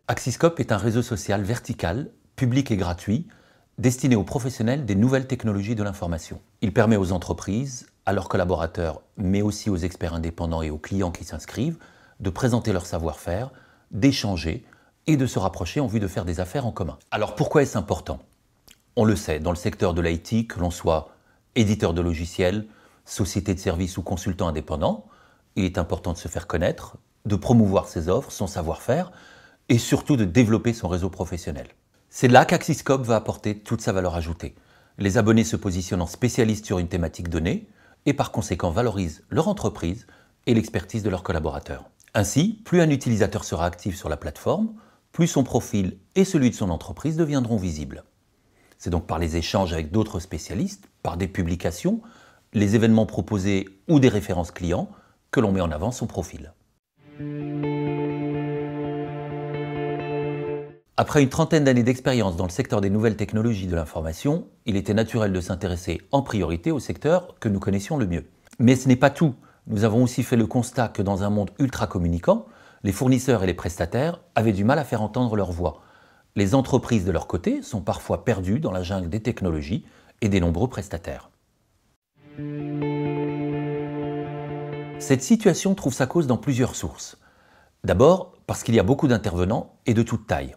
Axiscope est un réseau social vertical, public et gratuit, destiné aux professionnels des nouvelles technologies de l'information. Il permet aux entreprises, à leurs collaborateurs, mais aussi aux experts indépendants et aux clients qui s'inscrivent, de présenter leur savoir-faire, d'échanger et de se rapprocher en vue de faire des affaires en commun. Alors pourquoi est-ce important? On le sait, dans le secteur de l'IT, que l'on soit éditeur de logiciels, société de services ou consultant indépendant, il est important de se faire connaître, de promouvoir ses offres, son savoir-faire et surtout de développer son réseau professionnel. C'est là qu'Axiscope va apporter toute sa valeur ajoutée. Les abonnés se positionnent en spécialistes sur une thématique donnée et par conséquent valorisent leur entreprise et l'expertise de leurs collaborateurs. Ainsi, plus un utilisateur sera actif sur la plateforme, plus son profil et celui de son entreprise deviendront visibles. C'est donc par les échanges avec d'autres spécialistes, par des publications, les événements proposés ou des références clients que l'on met en avant son profil. Après une trentaine d'années d'expérience dans le secteur des nouvelles technologies de l'information, il était naturel de s'intéresser en priorité au secteur que nous connaissions le mieux. Mais ce n'est pas tout. Nous avons aussi fait le constat que dans un monde ultra communicant, les fournisseurs et les prestataires avaient du mal à faire entendre leur voix. Les entreprises de leur côté sont parfois perdues dans la jungle des technologies et des nombreux prestataires. Cette situation trouve sa cause dans plusieurs sources. D'abord, parce qu'il y a beaucoup d'intervenants et de toute taille.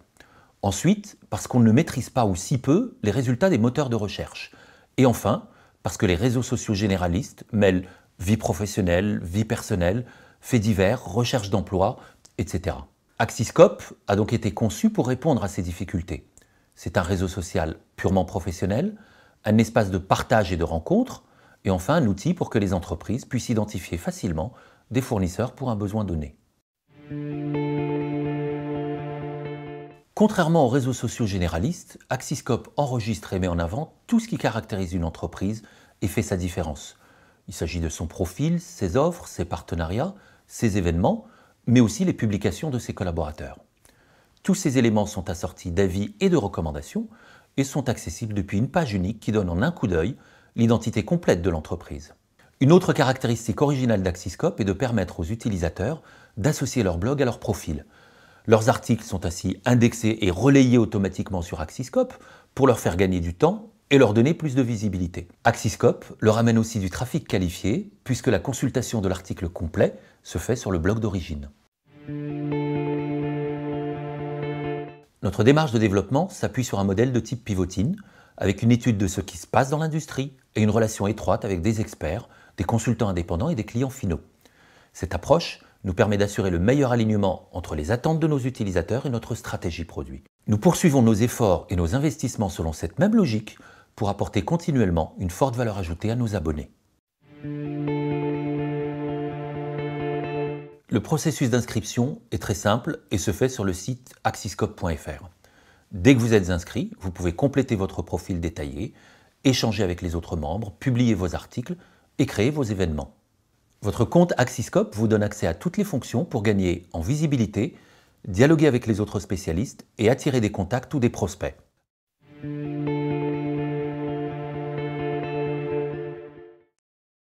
Ensuite, parce qu'on ne maîtrise pas ou si peu les résultats des moteurs de recherche. Et enfin, parce que les réseaux sociaux généralistes mêlent vie professionnelle, vie personnelle, faits divers, recherche d'emploi, etc. Axiscope a donc été conçu pour répondre à ces difficultés. C'est un réseau social purement professionnel, un espace de partage et de rencontre, et enfin un outil pour que les entreprises puissent identifier facilement des fournisseurs pour un besoin donné. Contrairement aux réseaux sociaux généralistes, Axiscope enregistre et met en avant tout ce qui caractérise une entreprise et fait sa différence. Il s'agit de son profil, ses offres, ses partenariats, ses événements, mais aussi les publications de ses collaborateurs. Tous ces éléments sont assortis d'avis et de recommandations et sont accessibles depuis une page unique qui donne en un coup d'œil l'identité complète de l'entreprise. Une autre caractéristique originale d'Axiscope est de permettre aux utilisateurs d'associer leur blog à leur profil. Leurs articles sont ainsi indexés et relayés automatiquement sur Axiscope pour leur faire gagner du temps et leur donner plus de visibilité. Axiscope leur amène aussi du trafic qualifié puisque la consultation de l'article complet se fait sur le blog d'origine. Notre démarche de développement s'appuie sur un modèle de type pivotine, avec une étude de ce qui se passe dans l'industrie et une relation étroite avec des experts, des consultants indépendants et des clients finaux. Cette approche nous permet d'assurer le meilleur alignement entre les attentes de nos utilisateurs et notre stratégie produit. Nous poursuivons nos efforts et nos investissements selon cette même logique pour apporter continuellement une forte valeur ajoutée à nos abonnés. Le processus d'inscription est très simple et se fait sur le site axiscope.fr. Dès que vous êtes inscrit, vous pouvez compléter votre profil détaillé, échanger avec les autres membres, publier vos articles et créer vos événements. Votre compte Axiscope vous donne accès à toutes les fonctions pour gagner en visibilité, dialoguer avec les autres spécialistes et attirer des contacts ou des prospects.